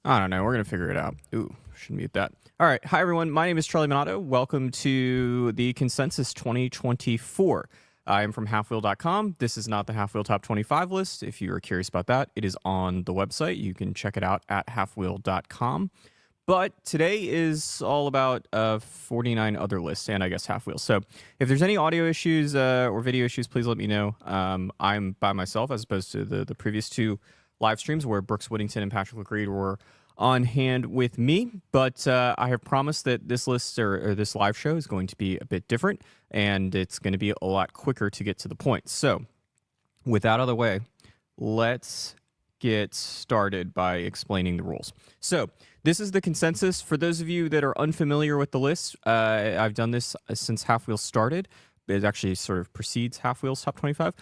I don't know. We're going to figure it out. Ooh, should mute that. All right. Hi, everyone. My name is Charlie Minato. Welcome to the Consensus 2024. I am from halfwheel.com. This is not the Halfwheel Top 25 list. If you are curious about that, it is on the website. You can check it out at halfwheel.com. But today is all about 49 other lists and I guess Halfwheel. So if there's any audio issues or video issues, please let me know. I'm by myself as opposed to the previous two live streams where Brooks Whittington and Patrick LeCreed were on hand with me. But I have promised that this list or this live show is going to be a bit different and it's going to be a lot quicker to get to the point. So with that out of the way, let's get started by explaining the rules. So this is the consensus. For those of you that are unfamiliar with the list, I've done this since Halfwheel started. It actually sort of precedes Halfwheel's Top 25.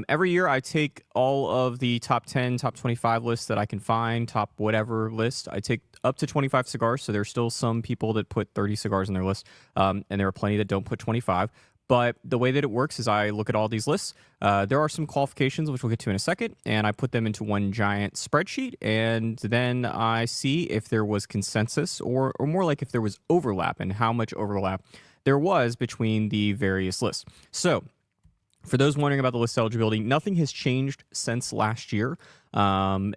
Every year I take all of the top 10, top 25 lists that I can find, top whatever list. I take up to 25 cigars, so there's still some people that put 30 cigars on their list, and there are plenty that don't put 25. But the way that it works is I look at all these lists. There are some qualifications, which we'll get to in a second, and I put them into one giant spreadsheet, and then I see if there was consensus or more like if there was overlap and how much overlap there was between the various lists. So for those wondering about the list eligibility, nothing has changed since last year. It's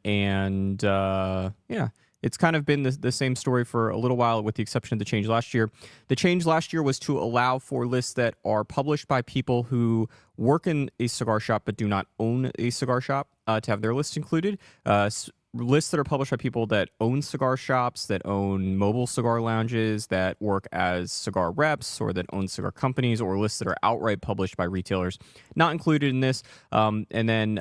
kind of been the same story for a little while with the exception of the change last year. The change last year was to allow for lists that are published by people who work in a cigar shop but do not own a cigar shop to have their list included. Lists that are published by people that own cigar shops, that own mobile cigar lounges, that work as cigar reps, or that own cigar companies, or lists that are outright published by retailers, not included in this. And then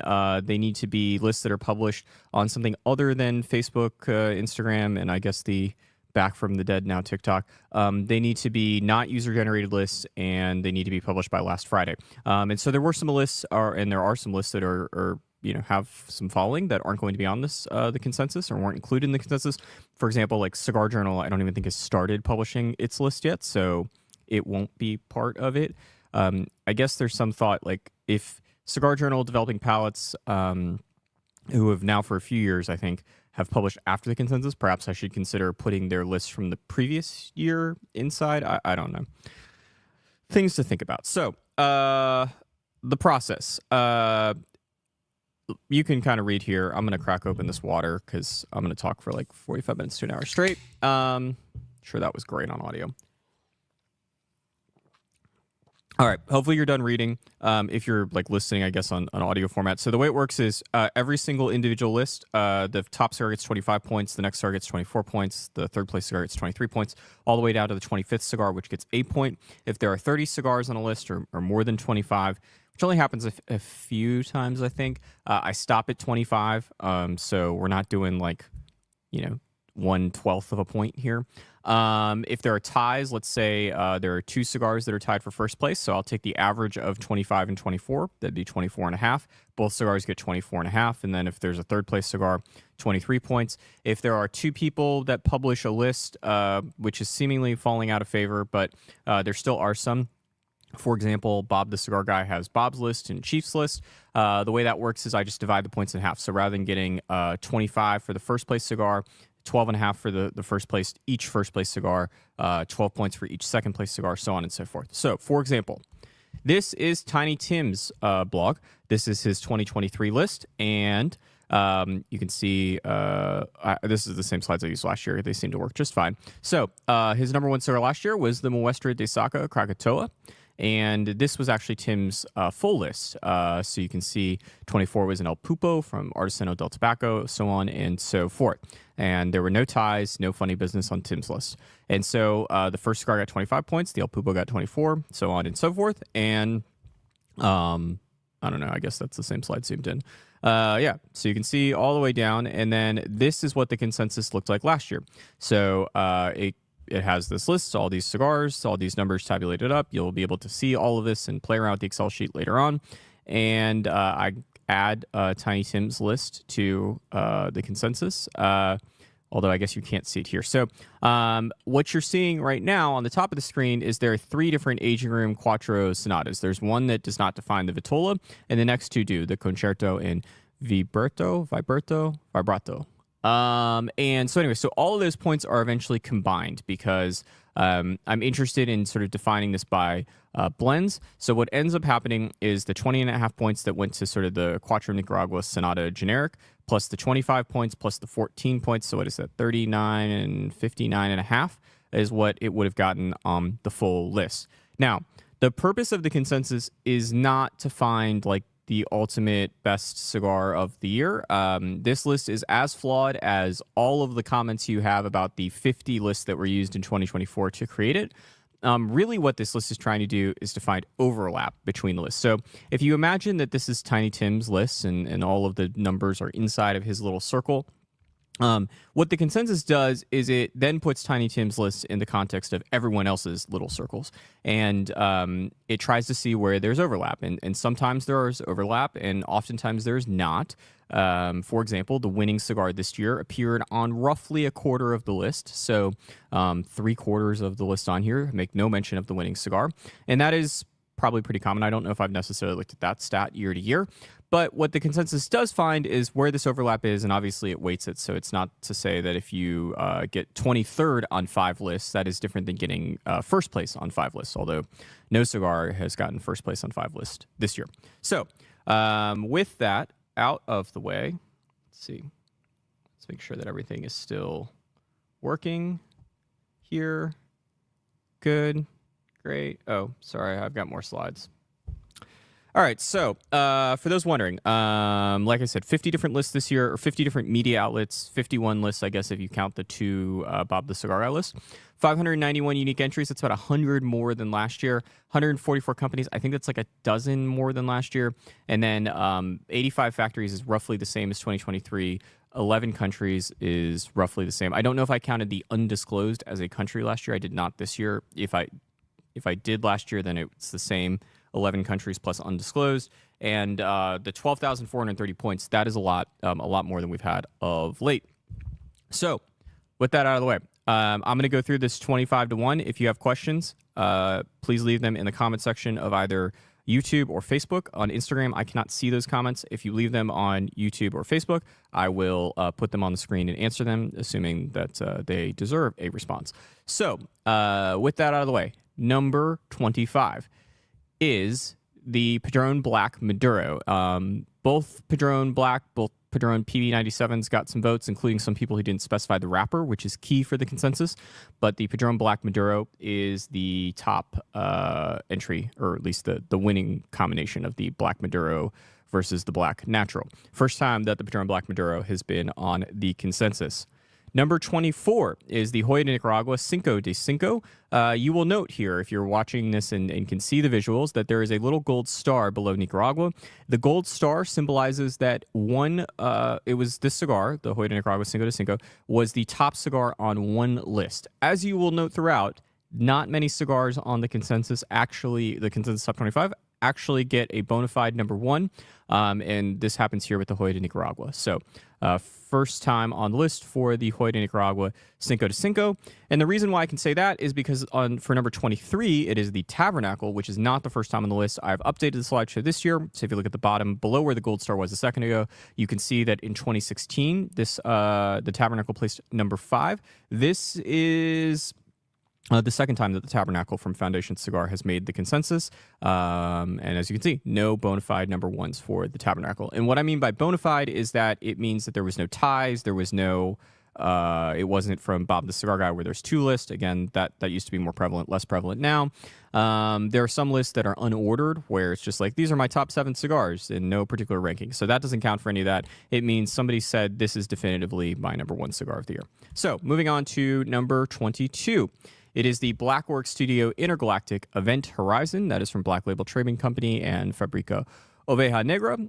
they need to be lists that are published on something other than Facebook, Instagram, and I guess the back from the dead now TikTok. They need to be not user-generated lists, and they need to be published by last Friday. And so there were some lists, and there are some lists that are have some following that aren't going to be on this, the consensus, or weren't included in the consensus. For example, like Cigar Journal, I don't even think has started publishing its list yet, so it won't be part of it. I guess there's some thought, like, if Cigar Journal, Developing Palates, who have now for a few years, I think, have published after the consensus, perhaps I should consider putting their list from the previous year inside. I don't know. Things to think about. So, the process. You can kind of read here. I'm going to crack open this water because I'm going to talk for like 45 minutes to an hour straight. Sure, that was great on audio. All right. Hopefully you're done reading. If you're like listening, I guess, on audio format. So the way it works is every single individual list, the top cigar gets 25 points. The next cigar gets 24 points. The third place cigar gets 23 points, all the way down to the 25th cigar, which gets 8 points. If there are 30 cigars on a list or more than 25, which only happens a few times, I think, I stop at 25. So we're not doing like, 1/12 of a point here. If there are ties, let's say there are two cigars that are tied for first place. So I'll take the average of 25 and 24. That'd be 24 and a half. Both cigars get 24 and a half. And then if there's a third place cigar, 23 points. If there are two people that publish a list, which is seemingly falling out of favor, but there still are some. For example, Bob the Cigar Guy has Bob's list and Chief's list. The way that works is I just divide the points in half. So rather than getting 25 for the first place cigar, 12 and a half for the first place, each first place cigar, 12 points for each second place cigar, so on and so forth. So, for example, this is Tiny Tim's blog. This is his 2023 list, and you can see this is the same slides I used last year. They seem to work just fine. So his number one cigar last year was the Muestra de Saca Krakatoa. And this was actually Tim's full list. So you can see 24 was an El Pupo from Artesano del Tobacco, so on and so forth. And there were no ties, no funny business on Tim's list. And so the first cigar got 25 points, the El Pupo got 24, so on and so forth. And I don't know, I guess that's the same slide zoomed in. So you can see all the way down. And then this is what the consensus looked like last year. So it has this list, all these cigars, all these numbers tabulated up. You'll be able to see all of this and play around with the Excel sheet later on. And I add Tiny Tim's list to the consensus, although I guess you can't see it here. So what you're seeing right now on the top of the screen is there are three different aging room Quattro Sonatas. There's one that does not define the Vitola, and the next two do, the Concerto and Vibrato. And so anyway, so all of those points are eventually combined because I'm interested in sort of defining this by blends. So what ends up happening is the 20.5 points that went to sort of the Cuatro Nicaragua Sonata generic, plus the 25 points, plus the 14 points. So what is that? 39 and 59.5 is what it would have gotten on the full list. Now, the purpose of the consensus is not to find like the ultimate best cigar of the year. This list is as flawed as all of the comments you have about the 50 lists that were used in 2024 to create it. Really what this list is trying to do is to find overlap between the lists. So if you imagine that this is Tiny Tim's list and all of the numbers are inside of his little circle, what the consensus does is it then puts Tiny Tim's list in the context of everyone else's little circles. And it tries to see where there's overlap. And sometimes there's overlap, and oftentimes there's not. For example, the winning cigar this year appeared on roughly a quarter of the list. So 3/4 of the list on here make no mention of the winning cigar. And that is probably pretty common. I don't know if I've necessarily looked at that stat year to year. But what the consensus does find is where this overlap is, and obviously it weights it. So it's not to say that if you get 23rd on 5 lists, that is different than getting first place on 5 lists, although no cigar has gotten first place on 5 lists this year. So with that out of the way, let's see. Let's make sure that everything is still working here. Good. Great. Oh, sorry. I've got more slides. All right, so for those wondering, like I said, 50 different lists this year, or 50 different media outlets, 51 lists, I guess, if you count the 2 Bob the Cigar Guy lists. 591 unique entries. That's about 100 more than last year. 144 companies. I think that's like a dozen more than last year. And then 85 factories is roughly the same as 2023. 11 countries is roughly the same. I don't know if I counted the undisclosed as a country last year. I did not this year. If I did last year, then it's the same. 11 countries plus undisclosed, and the 12,430 points, that is a lot more than we've had of late. So with that out of the way, I'm going to go through this 25 to 1. If you have questions, please leave them in the comment section of either YouTube or Facebook. On Instagram, I cannot see those comments. If you leave them on YouTube or Facebook, I will put them on the screen and answer them, assuming that they deserve a response. So with that out of the way, number 25 is the Padron Black Maduro. Both Padron Black, both Padron PB97s got some votes, including some people who didn't specify the wrapper, which is key for the consensus. But the Padron Black Maduro is the top entry, or at least the winning combination of the Black Maduro versus the Black Natural. First time that the Padron Black Maduro has been on the consensus. Number 24 is the Hoya de Nicaragua Cinco de Cinco. You will note here, if you're watching this and can see the visuals, that there is a little gold star below Nicaragua. The gold star symbolizes that it was this cigar, the Hoya de Nicaragua Cinco de Cinco, was the top cigar on one list. As you will note throughout, not many cigars on the consensus top 25, actually get a bona fide number 1. And this happens here with the Hoya de Nicaragua. So first time on the list for the Hoya de Nicaragua Cinco de Cinco. And the reason why I can say that is because for number 23, it is the Tabernacle, which is not the first time on the list. I've updated the slideshow this year. So if you look at the bottom below where the gold star was a second ago, you can see that in 2016, the Tabernacle placed number 5. This is the second time that the Tabernacle from Foundation Cigar has made the consensus. And as you can see, no bona fide number 1s for the Tabernacle. And what I mean by bona fide is that it means that there was no ties, there was no, it wasn't from Bob the Cigar Guy where there's 2 lists. Again, that used to be more prevalent, less prevalent now. There are some lists that are unordered where it's just like, these are my top 7 cigars in no particular ranking. So that doesn't count for any of that. It means somebody said this is definitively my number 1 cigar of the year. So moving on to number 22. It is the Blackwork Studio Intergalactic Event Horizon. That is from Black Label Trading Company and Fabrica Oveja Negra.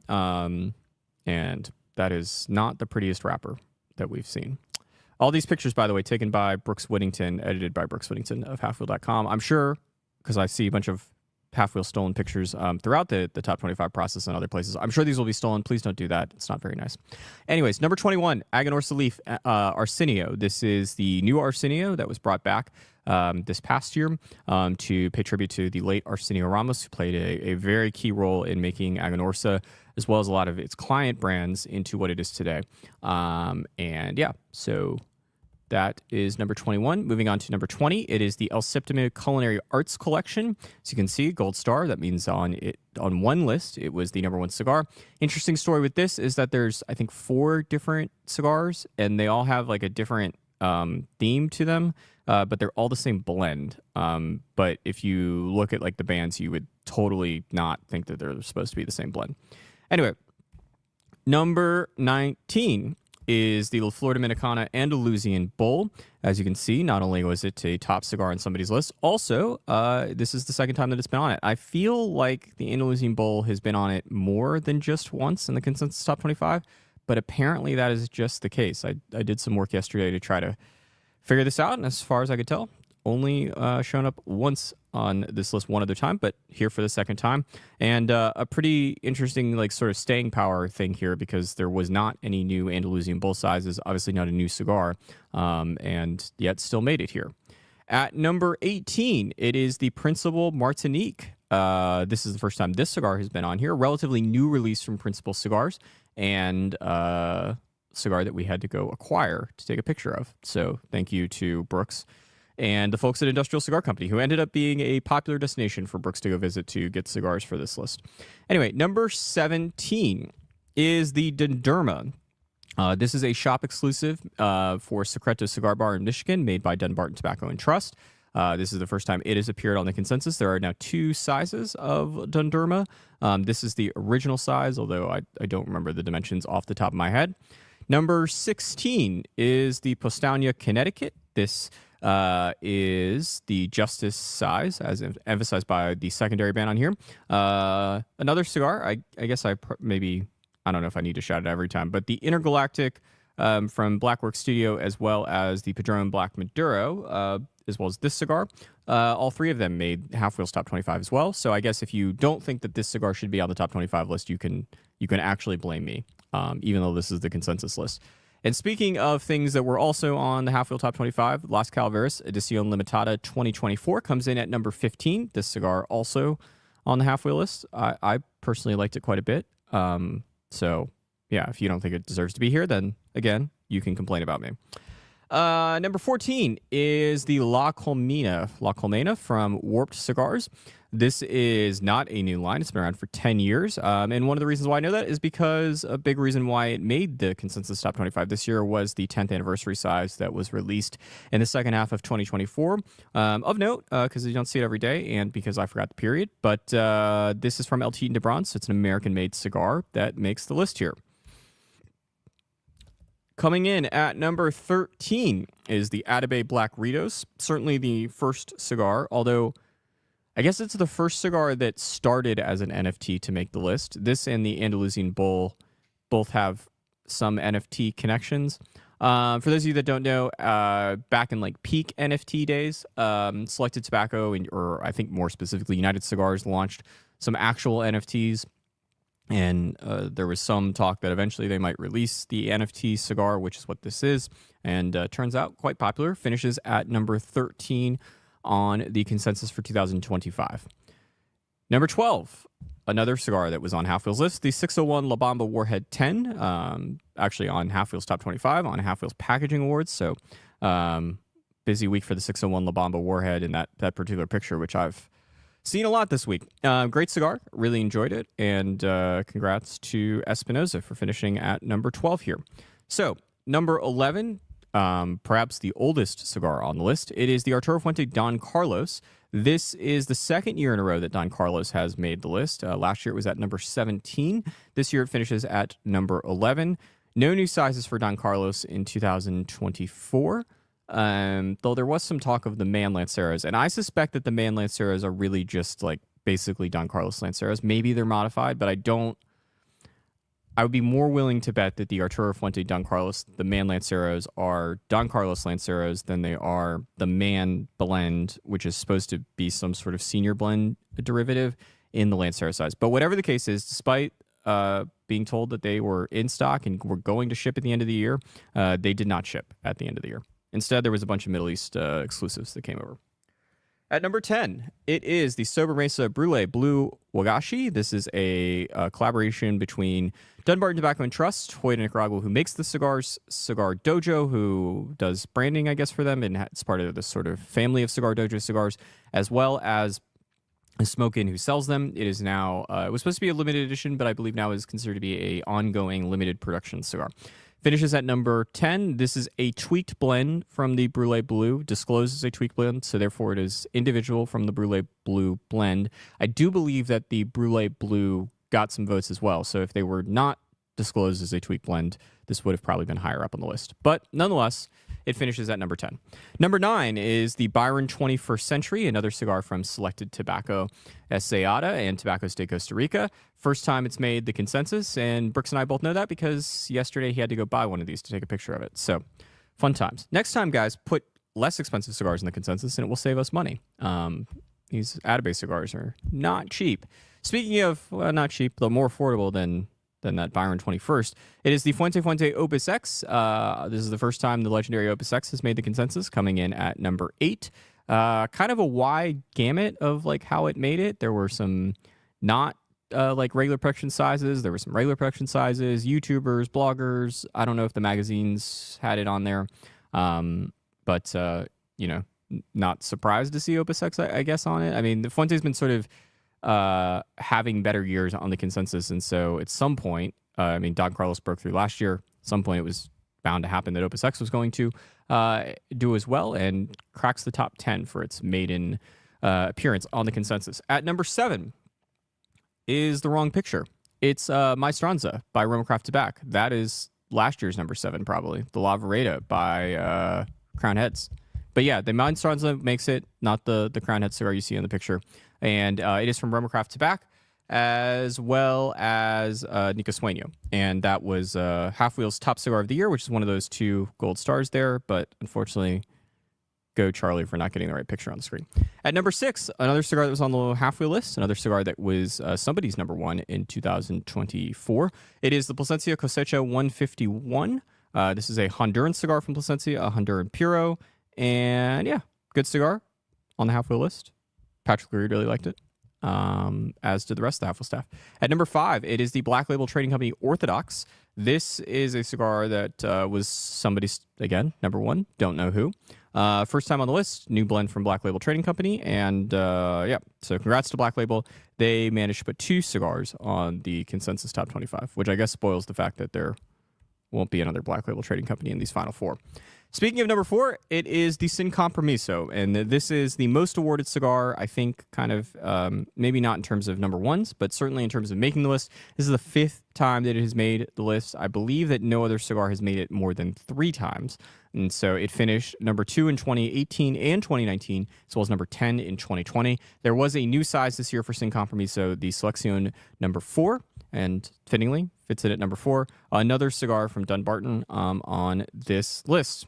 And that is not the prettiest wrapper that we've seen. All these pictures, by the way, taken by Brooks Whittington, edited by Brooks Whittington of Halfwheel.com. I'm sure, because I see a bunch of half wheel stolen pictures throughout the top 25 process and other places. I'm sure these will be stolen. Please don't do that. It's not very nice. Anyways, number 21, Aganorsa Leaf Arsenio. This is the new Arsenio that was brought back this past year to pay tribute to the late Arsenio Ramos, who played a very key role in making Aganorsa, as well as a lot of its client brands, into what it is today. And yeah, so that is number 21. Moving on to number 20, it is the El Septimo Culinary Arts Collection. As you can see, gold star. That means on one list, it was the number one cigar. Interesting story with this is that there's, I think, 4 different cigars, and they all have like a different theme to them, but they're all the same blend. But if you look at like the bands, you would totally not think that they're supposed to be the same blend. Anyway, number 19 is the La Flor Dominicana Andalusian Bowl. As you can see, not only was it a top cigar on somebody's list, also, this is the second time that it's been on it. I feel like the Andalusian Bowl has been on it more than just once in the consensus top 25, but apparently that is just the case. I did some work yesterday to try to figure this out, and as far as I could tell, only shown up once on this list one other time, but here for the second time. And a pretty interesting like sort of staying power thing here, because there was not any new Andalusian Bull sizes, obviously not a new cigar, and yet still made it here. At number 18, it is the Principal Martinique. This is the first time this cigar has been on here. Relatively new release from Principal Cigars, and cigar that we had to go acquire to take a picture of. So thank you to Brooks and the folks at Industrial Cigar Company, who ended up being a popular destination for Brooks to go visit to get cigars for this list. Anyway, number 17 is the Dunderma. This is a shop exclusive for Secreto Cigar Bar in Michigan, made by Dunbarton Tobacco and Trust. This is the first time it has appeared on the consensus. There are now 2 sizes of Dunderma. This is the original size, although I don't remember the dimensions off the top of my head. Number 16 is the Postania Connecticut. This is the Justice size, as emphasized by the secondary band on here. Another cigar, I guess I don't know if I need to shout it every time, but the Intergalactic from Blackwork Studio, as well as the Padron Black Maduro, as well as this cigar. All 3 of them made Half Wheel's top 25 as well. So I guess if you don't think that this cigar should be on the top 25 list, you can actually blame me, even though this is the consensus list. And speaking of things that were also on the Half Wheel Top 25, Las Calaveras Edición Limitada 2024 comes in at number 15. This cigar also on the Half Wheel list. I personally liked it quite a bit. So, yeah, if you don't think it deserves to be here, then, again, you can complain about me. Number 14 is the La Colmena from Warped Cigars. This is not a new line. It's been around for 10 years. And one of the reasons why I know that is because a big reason why it made the consensus top 25 this year was the 10th anniversary size that was released in the second half of 2024. Of note, because you don't see it every day, and because I forgot the period, but this is from El Teton de Bronze. So it's an American-made cigar that makes the list here. Coming in at number 13 is the Atabey Black Ritos. Certainly the first cigar, although I guess it's the first cigar that started as an NFT to make the list. This and the Andalusian Bull both have some NFT connections. For those of you that don't know, back in like peak NFT days, Selected Tobacco, or I think more specifically United Cigars, launched some actual NFTs. And there was some talk that eventually they might release the NFT cigar, which is what this is. And turns out quite popular. Finishes at number 13 on the consensus for 2025. Number 12, another cigar that was on Half Wheel's list, the 601 La Bamba Warhead 10. Actually on Half Wheel's top 25, on Half Wheel's Packaging Awards. So busy week for the 601 La Bamba Warhead in that particular picture, which I've seen a lot this week. Great cigar. Really enjoyed it. And congrats to Espinosa for finishing at number 12 here. So, number 11, perhaps the oldest cigar on the list. It is the Arturo Fuente Don Carlos. This is the second year in a row that Don Carlos has made the list. Last year it was at number 17. This year it finishes at number 11. No new sizes for Don Carlos in 2024. Though there was some talk of the Man Lanceros, and I suspect that the Man Lanceros are really just like basically Don Carlos Lanceros. Maybe they're modified, but I don't I would be more willing to bet that the Arturo Fuente Don Carlos, the Man Lanceros, are Don Carlos Lanceros than they are the Man blend, which is supposed to be some sort of senior blend derivative in the Lancero size. But whatever the case is, despite being told that they were in stock and were going to ship at the end of the year, they did not ship at the end of the year. Instead, there was a bunch of Middle East exclusives that came over. At number 10, it is the Sober Mesa Brule Blue Wagashi. This is a collaboration between Dunbarton Tobacco and Trust, Hoyt Nicaragua, who makes the cigars, Cigar Dojo, who does branding, I guess, for them, and it's part of this sort of family of Cigar Dojo cigars, as well as Smoke Inn, who sells them. It is now, it was supposed to be a limited edition, but I believe now is considered to be a ongoing limited production cigar. Finishes at number 10. This is a tweaked blend from the Brule Blue. Discloses a tweaked blend, so therefore it is individual from the Brule Blue blend. I do believe that the Brule Blue got some votes as well, so if they were not disclosed as a tweaked blend, this would have probably been higher up on the list. But nonetheless, it finishes at number 10. Number 9 is the Byron 21st Century, another cigar from Selected Tobacco Eseada and Tobacos de Costa Rica. First time it's made the consensus, and Brooks and I both know that because yesterday he had to go buy one of these to take a picture of it. So, fun times. Next time, guys, put less expensive cigars in the consensus, and it will save us money. These Atabase cigars are not cheap. Speaking of not cheap, though more affordable than that Byron 21st. It is the Fuente Opus X. This is the first time the legendary Opus X has made the consensus, coming in at number 8. Kind of a wide gamut of like how it made it. There were some not like regular production sizes. There were some regular production sizes, YouTubers, bloggers. I don't know if the magazines had it on there. But you know, not surprised to see Opus X, I guess, on it. I mean, the Fuente's been sort of having better years on the consensus, and so at some point, I mean, Don Carlos broke through last year. At some point, it was bound to happen that Opus X was going to do as well, and cracks the top 10 for its maiden appearance on the consensus. At number 7 is the wrong picture. It's Maestranza by Romacraft Tobacco. That is last year's number 7, probably. The La Vereda by Crown Heads. But yeah, the Maestranza makes it, not the Crown Head cigar you see in the picture. And it is from Romacraft Tobacco, as well as Nico Sueño. And that was Half Wheel's top cigar of the year, which is one of those 2 gold stars there. But unfortunately, go Charlie for not getting the right picture on the screen. At number 6, another cigar that was on the Half Wheel list, another cigar that was somebody's number 1 in 2024. It is the Plasencia Cosecha 151. This is a Honduran cigar from Plasencia, a Honduran Puro. And yeah, good cigar on the Half Wheel list. Patrick Reed really liked it, as did the rest of the Half Wheel staff. At number 5, it is the Black Label Trading Company Orthodox. This is a cigar that was somebody's, again, number 1, don't know who. First time on the list, new blend from Black Label Trading Company. And yeah, so congrats to Black Label. They managed to put 2 cigars on the consensus top 25, which I guess spoils the fact that there won't be another Black Label Trading Company in these final 4. Speaking of number 4, it is the Sin Compromiso, and this is the most awarded cigar, I think, kind of, maybe not in terms of number 1s, but certainly in terms of making the list. This is the 5th time that it has made the list. I believe that no other cigar has made it more than 3 times, and so it finished number 2 in 2018 and 2019, as well as number 10 in 2020. There was a new size this year for Sin Compromiso, the Selección number 4, and fittingly fits it at number 4. Another cigar from Dunbarton on this list.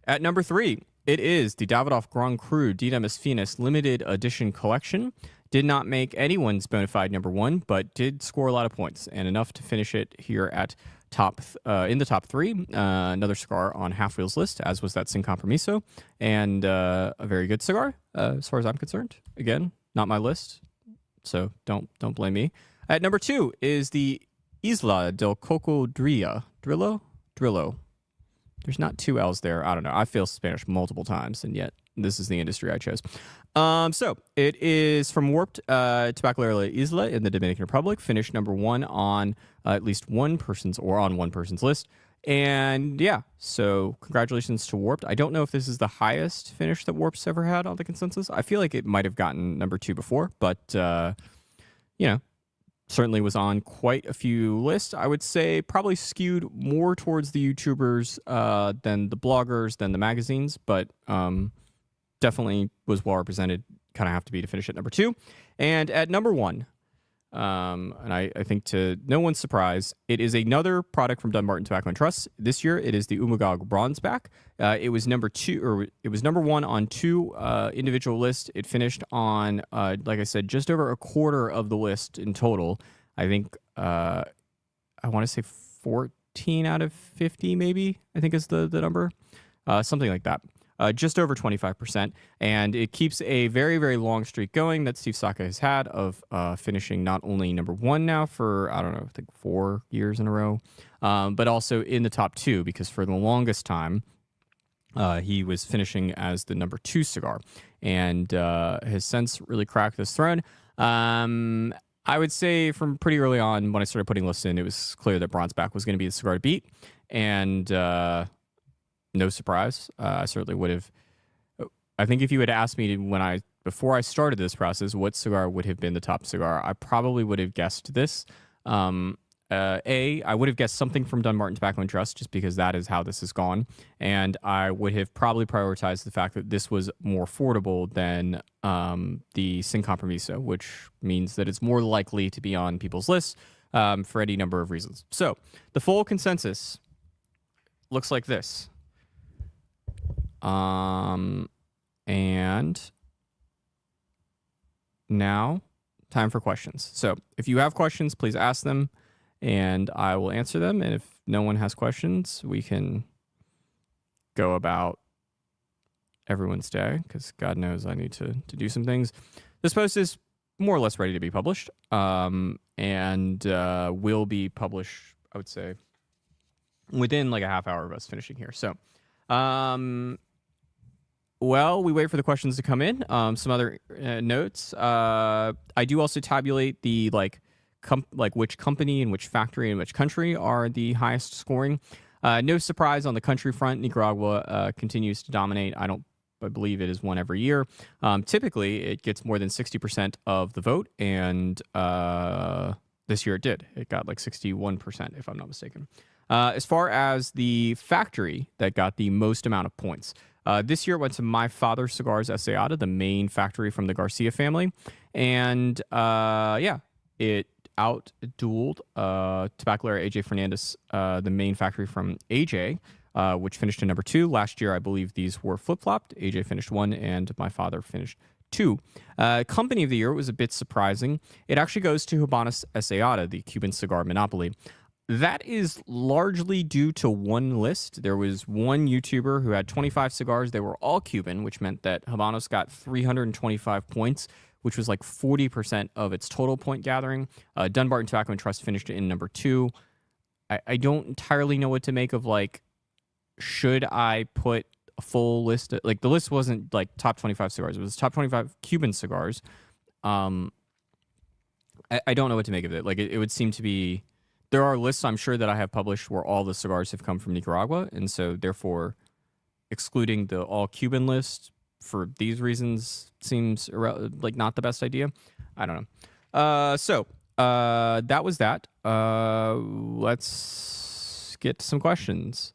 At number 3, it is the Davidoff Grand Cru Didymus Finis Limited Edition Collection. Did not make anyone's bona fide number 1, but did score a lot of points, and enough to finish it here at in the top 3. Another cigar on Half Wheel's list, as was that Sin Compromiso, and a very good cigar, as far as I'm concerned. Again, not my list, so don't blame me. At number 2 is the Isla del Cocodrilo. Drillo. There's not 2 L's there. I don't know. I failed Spanish multiple times, and yet this is the industry I chose. So it is from Warped Tabacalera La Isla in the Dominican Republic. Finished number 1 on at least one person's list. And yeah, so congratulations to Warped. I don't know if this is the highest finish that Warped's ever had on the consensus. I feel like it might have gotten number 2 before, but you know, certainly was on quite a few lists. I would say probably skewed more towards the YouTubers than the bloggers, than the magazines, but definitely was well represented. Kind of have to be to finish at number 2. And at number 1, and I think to no one's surprise, it is another product from Dunbarton Tobacco and Trust. This year, it is the Umagog Bronzeback. It was number two, or it was number one on two individual lists. It finished on, like I said, just over a quarter of the list in total. I think I want to say 14 out of 50, maybe. I think is the number, something like that. Just over 25%. And it keeps a very, very long streak going that Steve Saka has had of finishing not only number one now for, I don't know, I think 4 years in a row, but also in the top two, because for the longest time, he was finishing as the number 2 cigar, and has since really cracked this throne. I would say from pretty early on when I started putting lists in, it was clear that Bronzeback was going to be the cigar to beat. And no surprise. I certainly would have. I think if you had asked me before I started this process, what cigar would have been the top cigar, I probably would have guessed this. I would have guessed something from Dunbarton Tobacco and Trust, just because that is how this has gone. And I would have probably prioritized the fact that this was more affordable than the Sin Compromiso, which means that it's more likely to be on people's lists for any number of reasons. So the full consensus looks like this. And now, time for questions. So if you have questions, please ask them, and I will answer them. And if no one has questions, we can go about everyone's day, because God knows I need to do some things. This post is more or less ready to be published, and will be published, I would say, within like a half hour of us finishing here. So, well, we wait for the questions to come in. Some other notes. I do also tabulate the which company and which factory and which country are the highest scoring. No surprise on the country front. Nicaragua continues to dominate. I believe it is one every year. Typically, it gets more than 60% of the vote, and this year it did. It got like 61%, if I'm not mistaken. As far as the factory that got the most amount of points, this year it went to My Father Cigars Eseada, the main factory from the Garcia family. And it out-dueled Tabacalera AJ Fernandez, the main factory from AJ, which finished in number 2. Last year, I believe these were flip-flopped. AJ finished 1, and My Father finished 2. Company of the year was a bit surprising. It actually goes to Habanos Eseada, the Cuban cigar monopoly. That is largely due to one list. There was one YouTuber who had 25 cigars. They were all Cuban, which meant that Habanos got 325 points, which was like 40% of its total point gathering. Dunbarton Tobacco and Trust finished in number 2. I don't entirely know what to make of, like, should I put a full list? Like, the list wasn't like top 25 cigars. It was top 25 Cuban cigars. I don't know what to make of it. Like, it would seem to be... There are lists, I'm sure, that I have published where all the cigars have come from Nicaragua, and so therefore excluding the all Cuban list for these reasons seems like not the best idea. I don't know. So that was that. Let's get to some questions.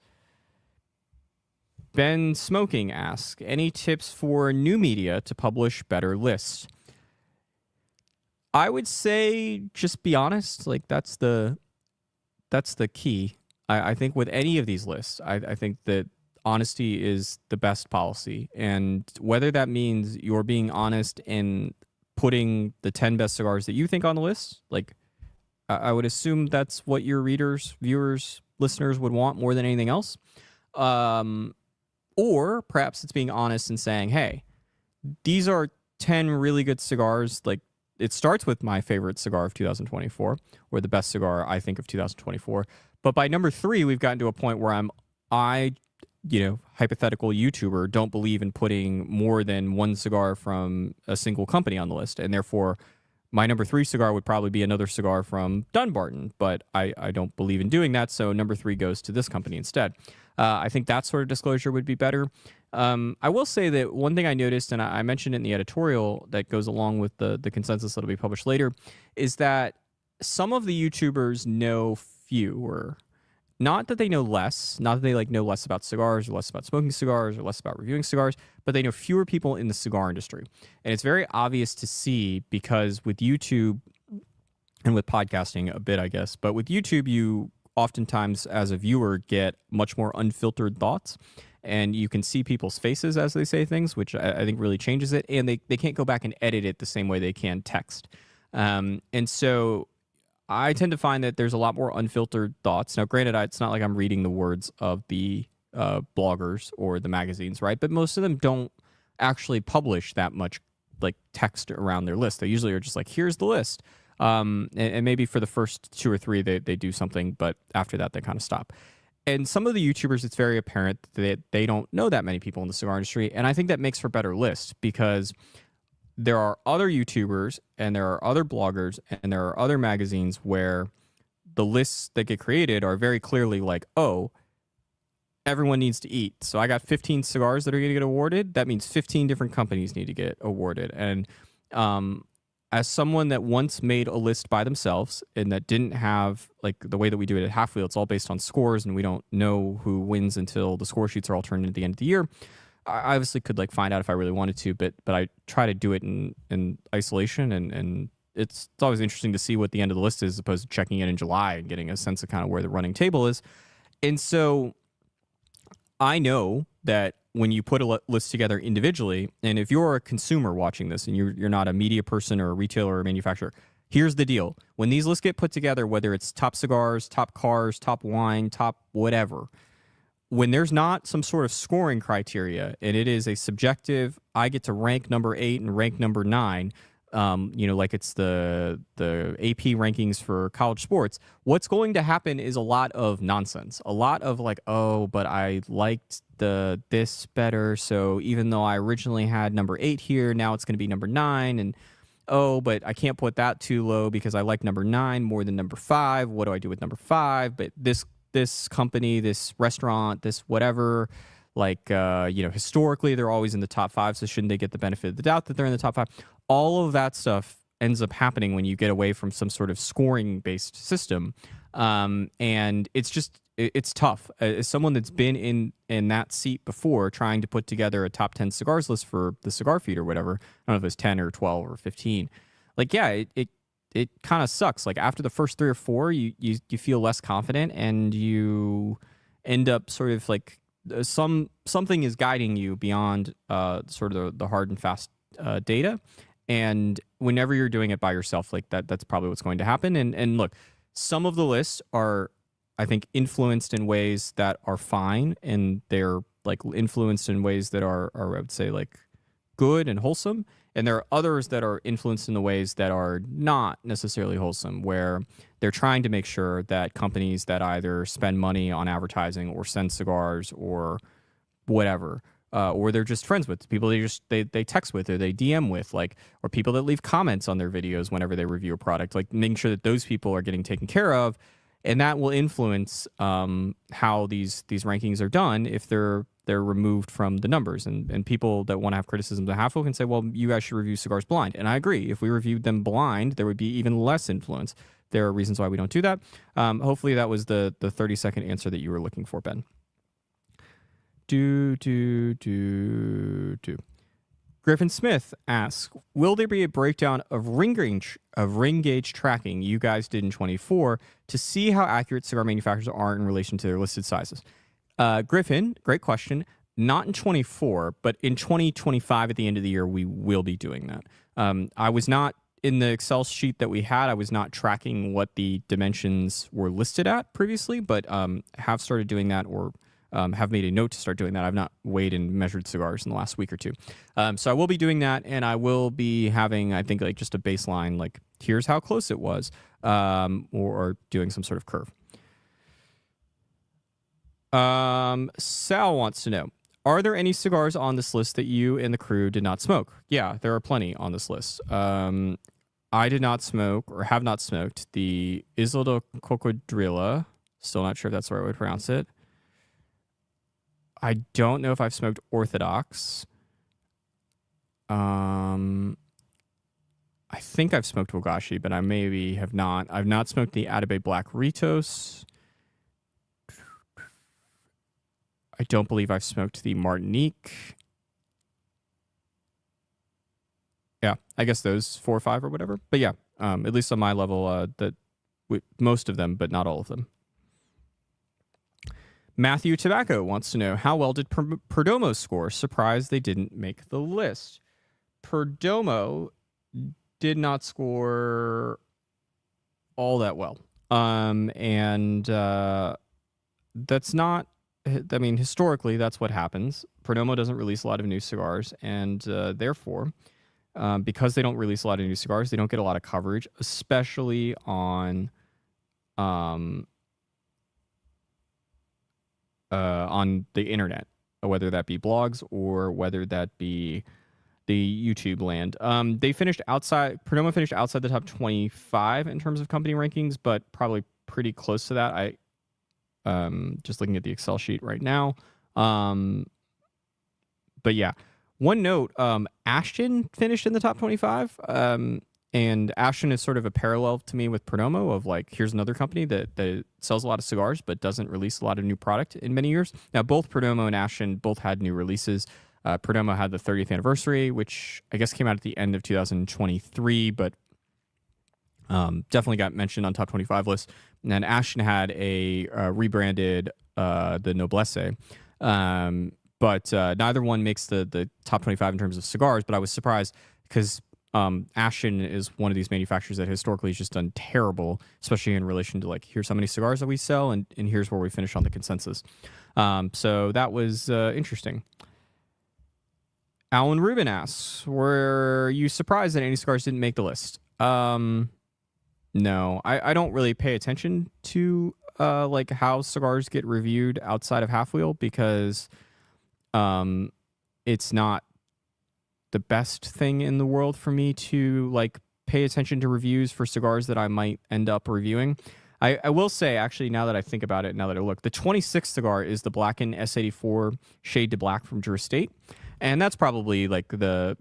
Ben Smoking asks, any tips for new media to publish better lists? I would say just be honest. Like, that's the key. I think with any of these lists, I think that honesty is the best policy. And whether that means you're being honest in putting the 10 best cigars that you think on the list, like, I would assume that's what your readers, viewers, listeners would want more than anything else. Or perhaps it's being honest and saying, hey, these are 10 really good cigars. Like, it starts with my favorite cigar of 2024, or the best cigar I think of 2024. But by number 3, we've gotten to a point where hypothetical YouTuber, don't believe in putting more than one cigar from a single company on the list. And therefore, my number 3 cigar would probably be another cigar from Dunbarton. But I don't believe in doing that. So number 3 goes to this company instead. I think that sort of disclosure would be better. I will say that one thing I noticed, and I mentioned it in the editorial that goes along with the consensus that'll be published later, is that some of the YouTubers know fewer. Not that they know less, not that they know less about cigars or less about smoking cigars or less about reviewing cigars, but they know fewer people in the cigar industry. And it's very obvious to see because with YouTube, and with podcasting a bit, I guess. But with YouTube, you oftentimes, as a viewer, get much more unfiltered thoughts. And you can see people's faces as they say things, which I think really changes it. And they can't go back and edit it the same way they can text. And so I tend to find that there's a lot more unfiltered thoughts. Now, granted, it's not like I'm reading the words of the bloggers or the magazines, right? But most of them don't actually publish that much like text around their list. They usually are just like, here's the list. And maybe for the first two or three, they do something, but after that, they kind of stop. And some of the YouTubers, it's very apparent that they don't know that many people in the cigar industry. And I think that makes for better lists because there are other YouTubers and there are other bloggers and there are other magazines where the lists that get created are very clearly like, oh, everyone needs to eat. So I got 15 cigars that are going to get awarded. That means 15 different companies need to get awarded. And as someone that once made a list by themselves and that didn't have like the way that we do it at Half Wheel, it's all based on scores and we don't know who wins until the score sheets are all turned in at the end of the year. I obviously could like find out if I really wanted to, but I try to do it in isolation and it's always interesting to see what the end of the list is as opposed to checking it in July and getting a sense of kind of where the running table is. And so I know that when you put a list together individually, and if you're a consumer watching this and you're not a media person or a retailer or a manufacturer, here's the deal. When these lists get put together, whether it's top cigars, top cars, top wine, top whatever, when there's not some sort of scoring criteria and it is a subjective, I get to rank number 8 and rank number 9, like it's the AP rankings for college sports, what's going to happen is a lot of nonsense. A lot of like, oh, but I liked this better, so even though I originally had number 8 here, now it's going to be number 9, and oh, but I can't put that too low because I like number 9 more than number 5. What do I do with number 5? But this company, this restaurant, this whatever, like, historically they're always in the top 5, so shouldn't they get the benefit of the doubt that they're in the top 5? All of that stuff ends up happening when you get away from some sort of scoring-based system. And it's tough. As someone that's been in that seat before, trying to put together a top 10 cigars list for the cigar feed or whatever, I don't know if it was 10 or 12 or 15. Like, yeah, it kind of sucks. Like after the first 3 or 4, you feel less confident and you end up sort of like something is guiding you beyond sort of the hard and fast data. And whenever you're doing it by yourself, like that's probably what's going to happen. And look, some of the lists are, I think, influenced in ways that are fine, and they're like influenced in ways that are I would say like good and wholesome. And there are others that are influenced in the ways that are not necessarily wholesome, where they're trying to make sure that companies that either spend money on advertising or send cigars or whatever, or they're just friends with people they text with or they DM with, like, or people that leave comments on their videos whenever they review a product, like making sure that those people are getting taken care of. And that will influence how these rankings are done if they're removed from the numbers. And people that want to have criticisms of Half Wheel can say, well, you guys should review cigars blind. And I agree. If we reviewed them blind, there would be even less influence. There are reasons why we don't do that. Hopefully that was the 30-second answer that you were looking for, Ben. Griffin Smith asks, will there be a breakdown of ring gauge tracking you guys did in 24 to see how accurate cigar manufacturers are in relation to their listed sizes? Griffin, great question. Not in 24, but in 2025 at the end of the year, we will be doing that. I was not in the Excel sheet that we had. I was not tracking what the dimensions were listed at previously, but have started doing that, or have made a note to start doing that. I've not weighed and measured cigars in the last week or two. So I will be doing that, and I will be having, I think, like just a baseline, like here's how close it was, or doing some sort of curve. Sal wants to know, are there any cigars on this list that you and the crew did not smoke? Yeah, there are plenty on this list. I did not smoke or have not smoked the Isla de Cocodrila. Still not sure if that's the right way to pronounce it. I don't know if I've smoked Orthodox. I think I've smoked Wagashi, but I maybe have not. I've not smoked the Atabey Black Ritos. I don't believe I've smoked the Martinique. Yeah, I guess those 4 or 5 or whatever. But yeah, at least on my level, that most of them, but not all of them. Matthew Tobacco wants to know, how well did Perdomo score? Surprised they didn't make the list. Perdomo did not score all that well. And that's not, I mean, historically, that's what happens. Perdomo doesn't release a lot of new cigars, and therefore, because they don't release a lot of new cigars, they don't get a lot of coverage, especially on the internet, whether that be blogs or whether that be the YouTube land. Perdomo finished outside the top 25 in terms of company rankings, but probably pretty close to that. I just looking at the Excel sheet right now. But yeah, one note, Ashton finished in the top 25. And Ashton is sort of a parallel to me with Perdomo of like, here's another company that sells a lot of cigars but doesn't release a lot of new product in many years. Now, both Perdomo and Ashton both had new releases. Perdomo had the 30th anniversary, which I guess came out at the end of 2023, but definitely got mentioned on top 25 lists. And then Ashton had a rebranded the Noblesse, but neither one makes the top 25 in terms of cigars. But I was surprised because Ashton is one of these manufacturers that historically has just done terrible, especially in relation to like, here's how many cigars that we sell, and here's where we finish on the consensus. So that was interesting. Alan Rubin asks, were you surprised that any cigars didn't make the list? No, I don't really pay attention to like how cigars get reviewed outside of Half Wheel because it's not the best thing in the world for me to like pay attention to reviews for cigars that I might end up reviewing. I will say, actually, now that I think about it, now that I look, the 26th cigar is the Blackened S84 Shade to Black from Drew Estate. And that's probably like the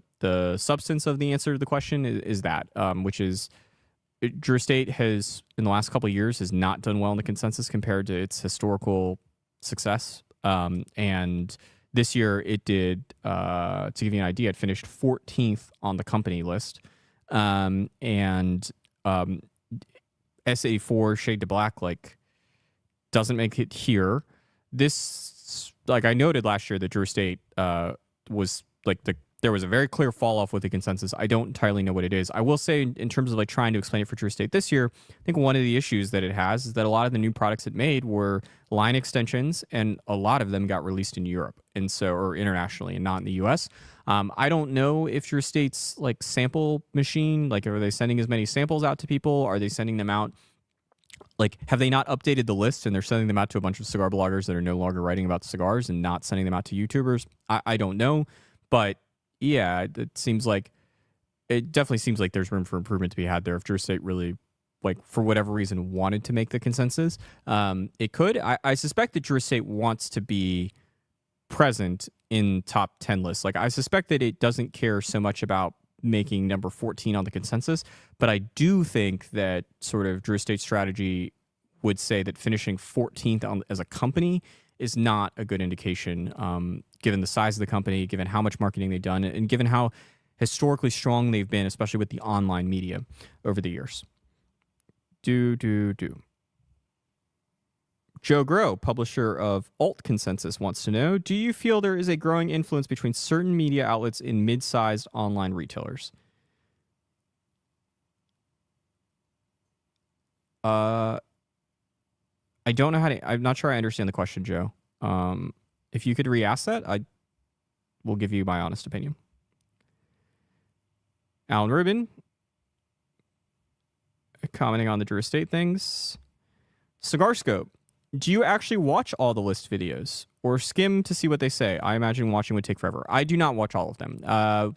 substance of the answer to the question is that, which is Drew Estate has, in the last couple of years, has not done well in the consensus compared to its historical success. And this year it did, to give you an idea, it finished 14th on the company list. And S84 Shade to Black, like, doesn't make it here. This, like I noted last year, that Drew Estate was like there was a very clear fall off with the consensus. I don't entirely know what it is. I will say, in terms of like trying to explain it for Drew Estate this year, I think one of the issues that it has is that a lot of the new products it made were line extensions, and a lot of them got released in Europe and so, or internationally, and not in the US. I don't know if Drew Estate's like sample machine, like, are they sending as many samples out to people? Are they sending them out? Like, have they not updated the list and they're sending them out to a bunch of cigar bloggers that are no longer writing about cigars and not sending them out to YouTubers? I don't know. But yeah, it definitely seems like there's room for improvement to be had there. If Drew Estate really, like, for whatever reason, wanted to make the consensus, it could. I suspect that Drew Estate wants to be present in top 10 lists. Like, I suspect that it doesn't care so much about making number 14 on the consensus, but I do think that sort of Drew Estate's strategy would say that finishing 14th as a company is not a good indication, given the size of the company, given how much marketing they've done, and given how historically strong they've been, especially with the online media over the years. Joe Grow, publisher of Alt Consensus, wants to know, do you feel there is a growing influence between certain media outlets in mid-sized online retailers? I don't know how to... I'm not sure I understand the question, Joe. If you could re-ask that, I will give you my honest opinion. Alan Rubin, commenting on the Drew Estate things. Cigar Scope, do you actually watch all the list videos or skim to see what they say? I imagine watching would take forever. I do not watch all of them.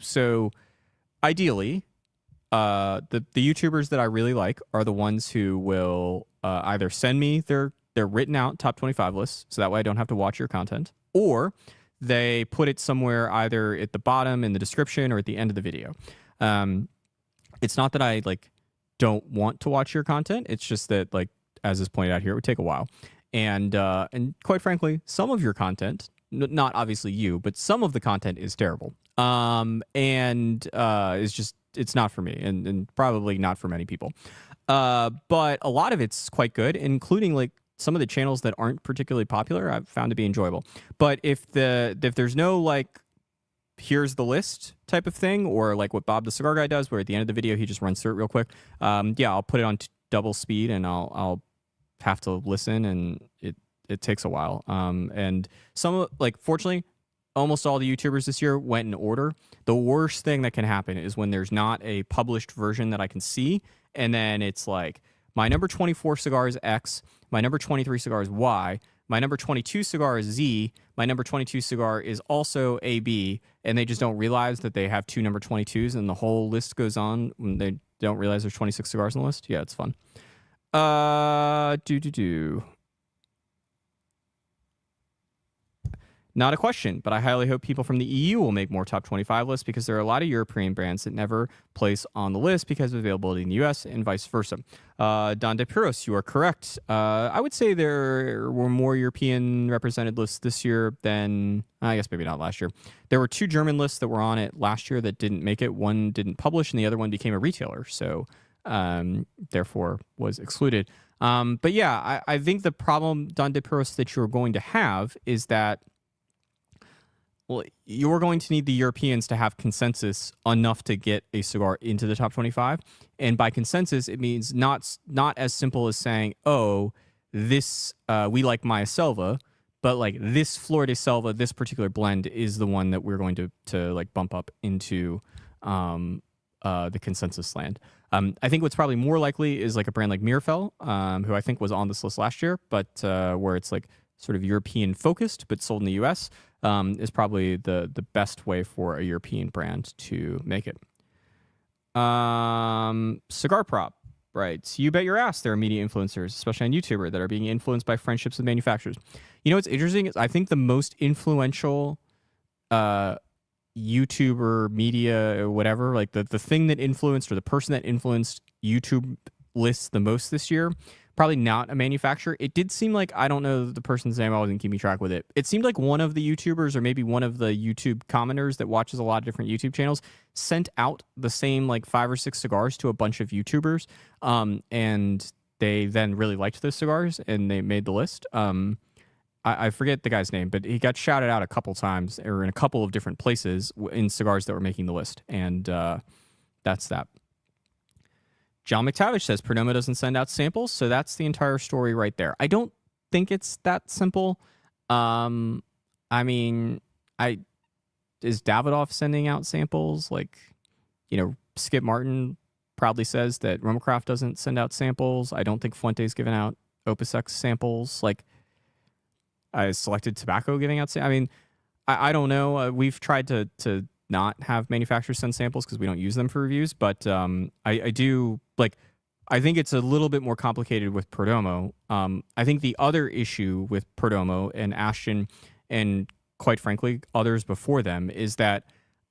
So ideally, the YouTubers that I really like are the ones who will either send me their written out top 25 lists, so that way I don't have to watch your content, or they put it somewhere either at the bottom in the description or at the end of the video. It's not that I like don't want to watch your content. It's just that, like, as is pointed out here, it would take a while. And quite frankly, some of your content, not obviously you, but some of the content is terrible. And it's not for me, and probably not for many people. But a lot of it's quite good, including like some of the channels that aren't particularly popular. I've found to be enjoyable. But if there's no like here's the list type of thing, or like what Bob the Cigar Guy does, where at the end of the video he just runs through it real quick. Yeah, I'll put it on double speed, and I'll have to listen, and it takes a while. And some like fortunately, almost all the YouTubers this year went in order. The worst thing that can happen is when there's not a published version that I can see, and then it's like my number 24 cigar is X, my number 23 cigar is Y, my number 22 cigar is Z, my number 22 cigar is also AB, and they just don't realize that they have two number 22s, and the whole list goes on when they don't realize there's 26 cigars on the list. Yeah, it's fun. Not a question, but I highly hope people from the EU will make more top 25 lists, because there are a lot of European brands that never place on the list because of availability in the US and vice versa. Don De Puros, you are correct. I would say there were more European represented lists this year than, I guess maybe not last year. There were two German lists that were on it last year that didn't make it. One didn't publish, and the other one became a retailer, so therefore was excluded. But yeah, I think the problem, Don De Puros, that you're going to have is that, well, you're going to need the Europeans to have consensus enough to get a cigar into the top 25. And by consensus, it means not as simple as saying, oh, this, we like Maya Selva, but like this Flor de Selva, this particular blend is the one that we're going to like bump up into the consensus land. I think what's probably more likely is like a brand like Mirafell, who I think was on this list last year, but where it's like sort of European focused, but sold in the US. Is probably the best way for a European brand to make it. Cigar Prop writes, you bet your ass there are media influencers, especially on YouTuber, that are being influenced by friendships with manufacturers. You know what's interesting is I think the most influential YouTuber, media, or whatever, like the thing that influenced, or the person that influenced YouTube lists the most this year, probably not a manufacturer. It did seem like, I don't know the person's name, I wasn't keeping track with it. It seemed like one of the YouTubers, or maybe one of the YouTube commenters that watches a lot of different YouTube channels, sent out the same like 5 or 6 cigars to a bunch of YouTubers. And they then really liked those cigars and they made the list. I forget the guy's name, but he got shouted out a couple times, or in a couple of different places in cigars that were making the list. And that's that. John McTavish says Perdomo doesn't send out samples, so that's the entire story right there. I don't think it's that simple. I mean, is Davidoff sending out samples? Like, you know, Skip Martin proudly says that Romacraft doesn't send out samples. I don't think Fuente's giving out Opus X samples. Like, is Selected Tobacco giving out samples? I mean, I don't know. We've tried to not have manufacturers send samples because we don't use them for reviews, but I do, like, I think it's a little bit more complicated with Perdomo. I think the other issue with Perdomo and Ashton, and quite frankly others before them, is that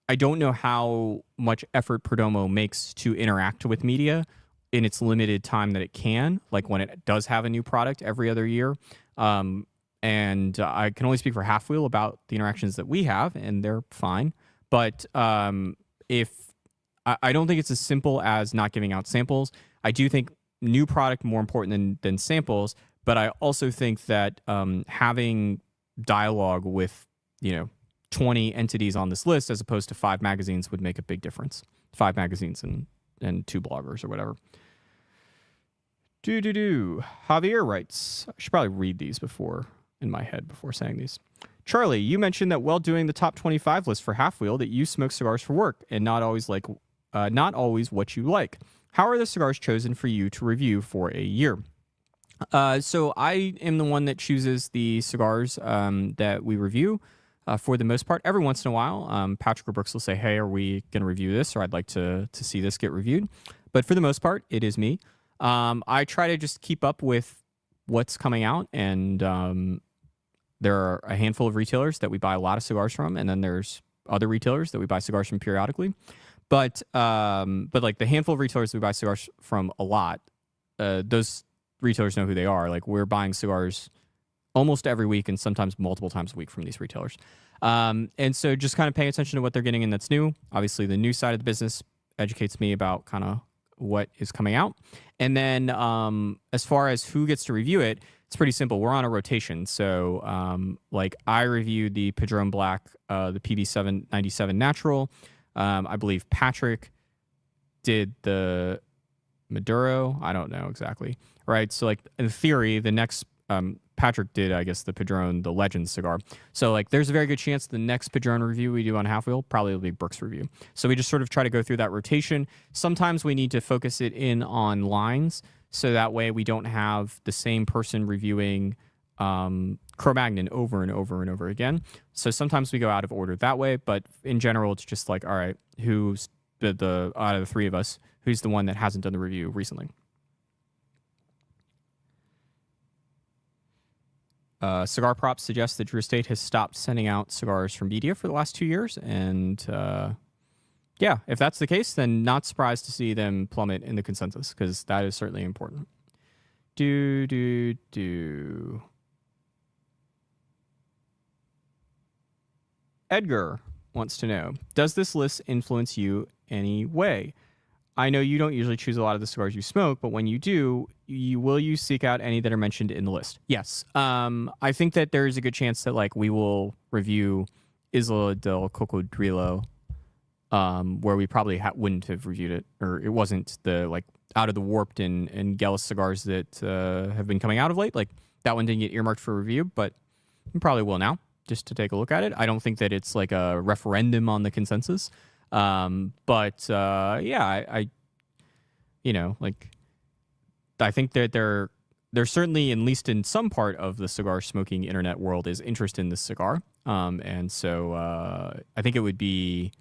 I don't know how much effort Perdomo makes to interact with media in its limited time that it can, like when it does have a new product every other year. And I can only speak for Half Wheel about the interactions that we have, and they're fine. But if I don't think it's as simple as not giving out samples. I do think new product more important than samples, but I also think that having dialogue with, 20 entities on this list as opposed to 5 magazines would make a big difference. 5 magazines and 2 bloggers or whatever. Javier writes, I should probably read these in my head before saying these. Charlie, you mentioned that while doing the top 25 list for Half Wheel that you smoke cigars for work and not always what you like. How are the cigars chosen for you to review for a year? So I am the one that chooses the cigars that we review for the most part. Every once in a while, Patrick or Brooks will say, hey, are we going to review this? Or I'd like to see this get reviewed. But for the most part, it is me. I try to just keep up with what's coming out, and there are a handful of retailers that we buy a lot of cigars from, and then there's other retailers that we buy cigars from periodically. But like the handful of retailers that we buy cigars from a lot, those retailers know who they are. Like, we're buying cigars almost every week and sometimes multiple times a week from these retailers. And so just kind of paying attention to what they're getting in that's new. Obviously, the new side of the business educates me about kind of what is coming out. And then as far as who gets to review it, it's pretty simple. We're on a rotation. So like I reviewed the Padron Black, the PB797 Natural. I believe Patrick did the Maduro. I don't know exactly. Right. So like in theory, the next Patrick did, I guess, the Padron, the Legend cigar. So like there's a very good chance the next Padron review we do on Half Wheel probably will be Brooks' review. So we just sort of try to go through that rotation. Sometimes we need to focus it in on lines. So that way we don't have the same person reviewing Cro-Magnon over and over and over again. So sometimes we go out of order that way. But in general, it's just like, all right, who's the out of the three of us, who's the one that hasn't done the review recently? Cigar Props suggests that Drew Estate has stopped sending out cigars from media for the last 2 years. And yeah, if that's the case, then not surprised to see them plummet in the consensus, because that is certainly important. Edgar wants to know, does this list influence you any way? I know you don't usually choose a lot of the cigars you smoke, but when you do, will you seek out any that are mentioned in the list? Yes. I think that there's a good chance that like we will review Isla del Cocodrilo, where we probably wouldn't have reviewed it, or it wasn't the like out of the warped and Gellus cigars that have been coming out of late. Like that one didn't get earmarked for review, but we probably will now, just to take a look at it. I don't think that it's like a referendum on the consensus. But yeah, I you know, like I think that there's certainly, at least in some part of the cigar smoking internet world, is interest in this cigar. And so I think it would be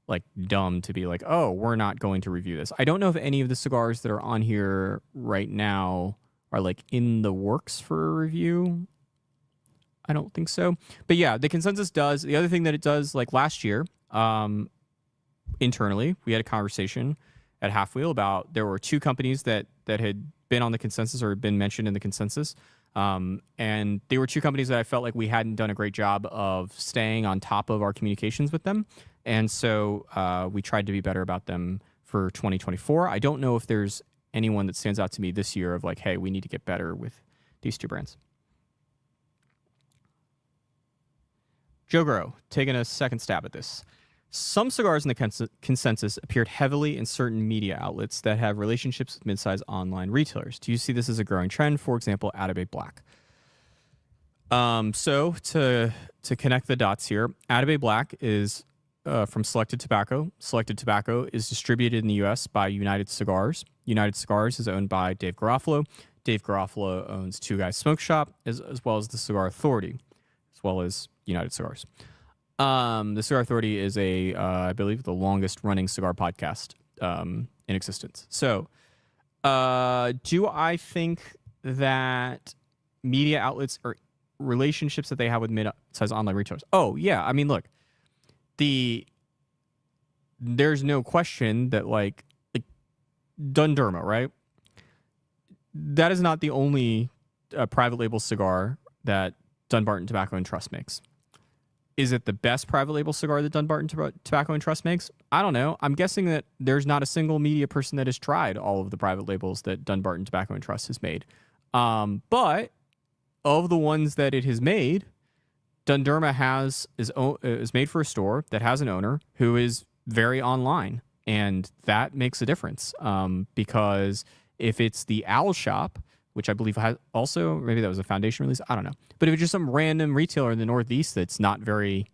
like dumb to be like, oh, we're not going to review this. I don't know if any of the cigars that are on here right now are like in the works for a review. I don't think so. But yeah, the consensus does. The other thing that it does, like last year, internally, we had a conversation at Half Wheel about there were 2 companies that had been on the consensus or had been mentioned in the consensus. And they were 2 companies that I felt like we hadn't done a great job of staying on top of our communications with them. And so we tried to be better about them for 2024. I don't know if there's anyone that stands out to me this year of like, hey, we need to get better with these 2 brands. Joe Grow, taking a second stab at this. Some cigars in the consensus appeared heavily in certain media outlets that have relationships with mid-sized online retailers. Do you see this as a growing trend? For example, Atabey Black. So to connect the dots here, Atabey Black is from Selected Tobacco. Selected Tobacco is distributed in the U.S. by United Cigars. United Cigars is owned by Dave Garofalo. Dave Garofalo owns Two Guys Smoke Shop, as well as the Cigar Authority, as well as United Cigars. The Cigar Authority is I believe, the longest running cigar podcast in existence. So, do I think that media outlets or relationships that they have with mid-sized online retailers? Oh, yeah. I mean, look, there's no question that like Dunderma, right? That is not the only private label cigar that Dunbarton Tobacco and Trust makes. Is it the best private label cigar that Dunbarton Tobacco and Trust makes? I don't know. I'm guessing that there's not a single media person that has tried all of the private labels that Dunbarton Tobacco and Trust has made. But of the ones that it has made, Dunderma is made for a store that has an owner who is very online, and that makes a difference. Because if it's the Owl Shop, which I believe has also, maybe that was a Foundation release, I don't know. But if it's just some random retailer in the Northeast that's not very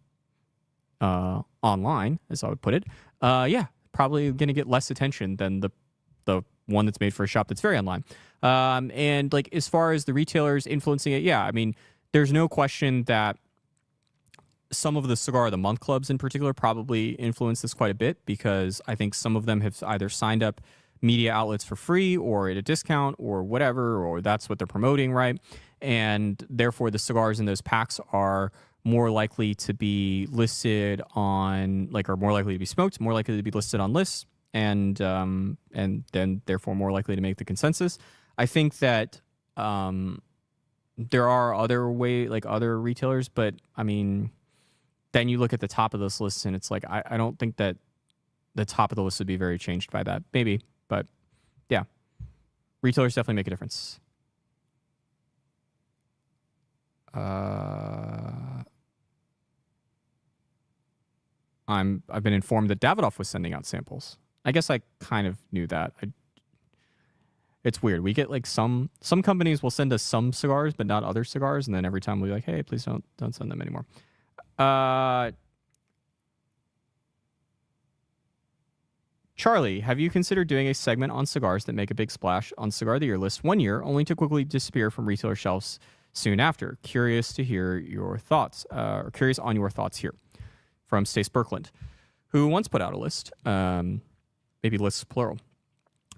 online, as I would put it, yeah, probably going to get less attention than the one that's made for a shop that's very online. And like as far as the retailers influencing it, yeah, I mean, there's no question that some of the Cigar of the Month clubs in particular probably influence this quite a bit, because I think some of them have either signed up media outlets for free or at a discount or whatever, or that's what they're promoting, right? And therefore the cigars in those packs are more likely to be listed on, like, are more likely to be smoked, more likely to be listed on lists, and then therefore more likely to make the consensus. I think that there are other retailers, but I mean, then you look at the top of this list, and it's like I don't think that the top of the list would be very changed by that. Maybe, but yeah, retailers definitely make a difference. I've been informed that Davidoff was sending out samples. I guess I kind of knew that. It's weird. We get like some companies will send us some cigars, but not other cigars, and then every time we'll be like, hey, please don't send them anymore. Charlie, have you considered doing a segment on cigars that make a big splash on Cigar of the Year list one year, only to quickly disappear from retailer shelves soon after? Curious to hear your thoughts, or curious on your thoughts here. From Stace Birkland, who once put out a list, maybe lists plural,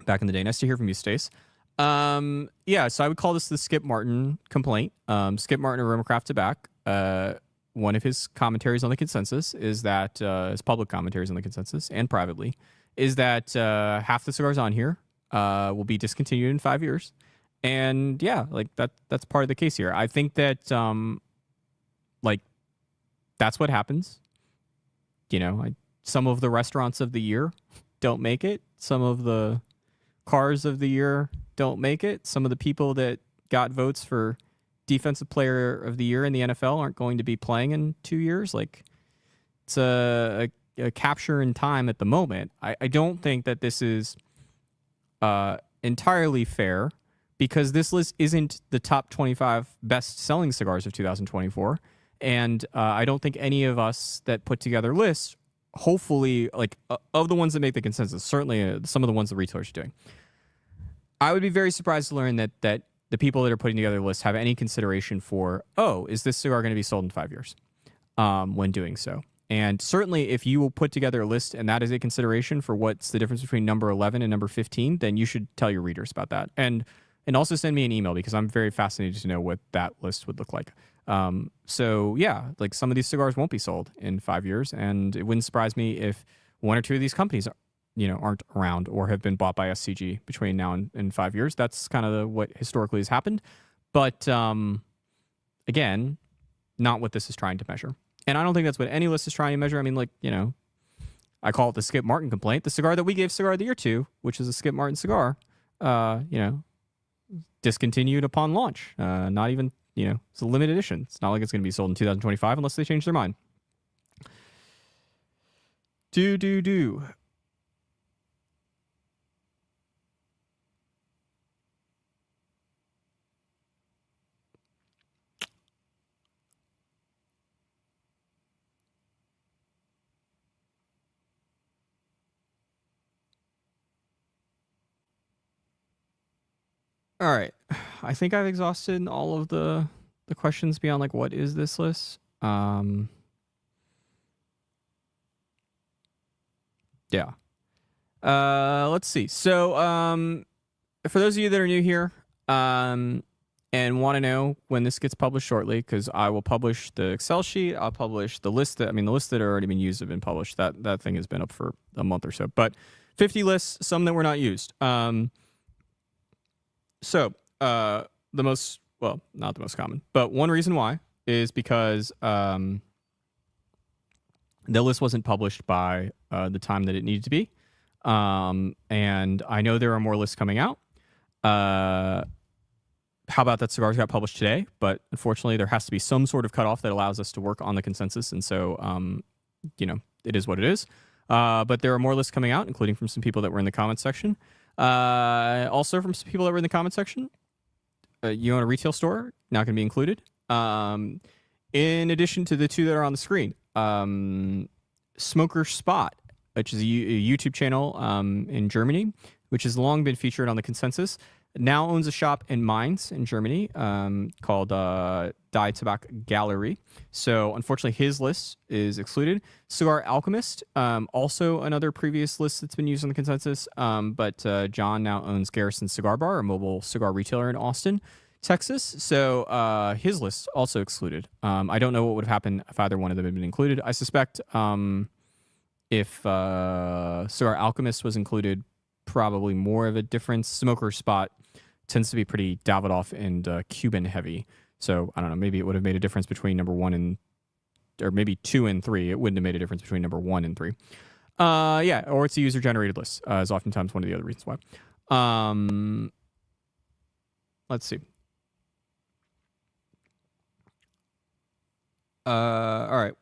back in the day. Nice to hear from you, Stace. Yeah, so I would call this the Skip Martin complaint. Skip Martin of Romacraft Tobacco, one of his commentaries on the consensus is that, his public commentaries on the consensus and privately, is that half the cigars on here will be discontinued in 5 years. And yeah, like that's part of the case here. I think that like that's what happens. You know, some of the restaurants of the year don't make it. Some of the cars of the year don't make it. Some of the people that got votes for defensive player of the year in the NFL aren't going to be playing in 2 years. Like, it's a capture in time at the moment. I don't think that this is entirely fair, because this list isn't the top 25 best-selling cigars of 2024. And I don't think any of us that put together lists, hopefully, like, of the ones that make the consensus, certainly some of the ones the retailers are doing, I would be very surprised to learn that the people that are putting together lists have any consideration for, oh, is this cigar going to be sold in 5 years when doing so? And certainly if you will put together a list and that is a consideration for what's the difference between number 11 and number 15, then you should tell your readers about that. And also send me an email, because I'm very fascinated to know what that list would look like. So yeah, like, some of these cigars won't be sold in 5 years, and it wouldn't surprise me if one or two of these companies, you know, aren't around or have been bought by SCG between now and 5 years. That's kind of what historically has happened. But again, not what this is trying to measure. And I don't think that's what any list is trying to measure. I mean, like, you know, I call it the Skip Martin complaint. The cigar that we gave Cigar of the Year to, which is a Skip Martin cigar, you know, discontinued upon launch. Not even, you know, it's a limited edition. It's not like it's going to be sold in 2025 unless they change their mind. All right. I think I've exhausted all of the questions beyond, like, what is this list? Yeah. Let's see. So, for those of you that are new here, and want to know when this gets published shortly, because I will publish the Excel sheet. I'll publish the list the lists that are already been used have been published. That thing has been up for a month or so. But 50 lists, some that were not used. So, not the most common, but one reason why is because the list wasn't published by the time that it needed to be. And I know there are more lists coming out. How about that Cigars got published today? But unfortunately, there has to be some sort of cutoff that allows us to work on the consensus. And so, you know, it is what it is. But there are more lists coming out, including from some people that were in the comments section. Also from some people that were in the comment section. You own a retail store, not going to be included. In addition to the two that are on the screen, Smoker Spot, which is a YouTube channel in Germany, which has long been featured on the consensus, now owns a shop in Mainz in Germany called Die Tabak Gallery. So unfortunately, his list is excluded. Cigar Alchemist, also another previous list that's been used on the consensus, but John now owns Garrison Cigar Bar, a mobile cigar retailer in Austin, Texas. So his list also excluded. I don't know what would have happened if either one of them had been included. I suspect if Cigar Alchemist was included, probably more of a difference. Smoker Spot tends to be pretty Davidoff and Cuban heavy. So I don't know, maybe it would have made a difference between number 1 and or maybe 2 and 3. It wouldn't have made a difference between number 1 and 3. Yeah, or it's a user-generated list, is oftentimes one of the other reasons why. Let's see. All right.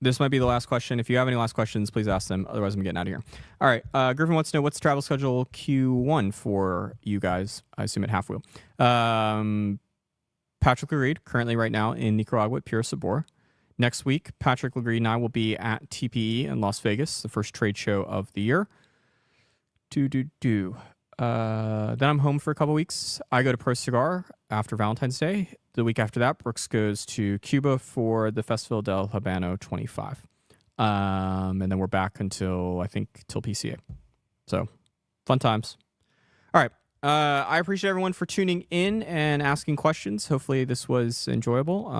This might be the last question. If you have any last questions, please ask them. Otherwise, I'm getting out of here. All right. Griffin wants to know, what's the travel schedule Q1 for you guys? I assume at Half Wheel. Patrick Legreed, currently right now in Nicaragua at Pure Sabor. Next week, Patrick Legreed and I will be at TPE in Las Vegas, the first trade show of the year. Then I'm home for a couple weeks. I go to Pro Cigar after Valentine's Day. The week after that, Brooks goes to Cuba for the Festival del Habano 25. And then we're back until PCA. So, fun times. All right. I appreciate everyone for tuning in and asking questions. Hopefully this was enjoyable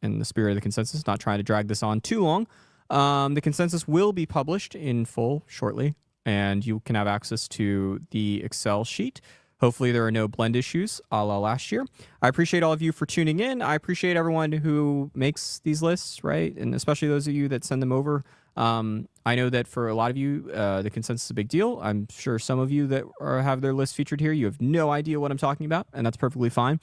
in the spirit of the consensus, not trying to drag this on too long. The consensus will be published in full shortly, and you can have access to the Excel sheet. Hopefully there are no blend issues a la last year. I appreciate all of you for tuning in. I appreciate everyone who makes these lists, right? And especially those of you that send them over. I know that for a lot of you, the consensus is a big deal. I'm sure some of you that have their list featured here, you have no idea what I'm talking about, and that's perfectly fine.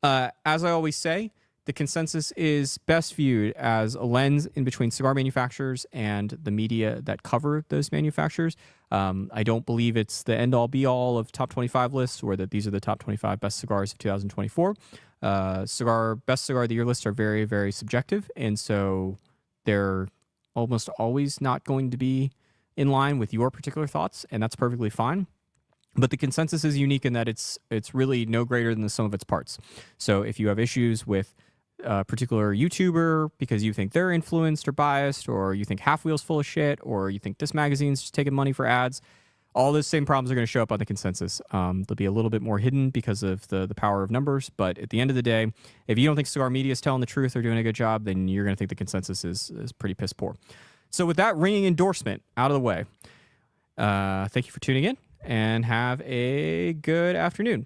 As I always say, the consensus is best viewed as a lens in between cigar manufacturers and the media that cover those manufacturers. I don't believe it's the end-all be-all of top 25 lists, or that these are the top 25 best cigars of 2024. Best cigar of the year lists are very, very subjective, and so they're almost always not going to be in line with your particular thoughts, and that's perfectly fine. But the consensus is unique in that it's really no greater than the sum of its parts. So if you have issues with a particular YouTuber because you think they're influenced or biased, or you think Half Wheel's full of shit, or you think this magazine's just taking money for ads, all those same problems are going to show up on the consensus. They'll be a little bit more hidden because of the power of numbers. But at the end of the day, if you don't think cigar media is telling the truth or doing a good job, then you're going to think the consensus is pretty piss poor. So with that ringing endorsement out of the way, thank you for tuning in, and have a good afternoon.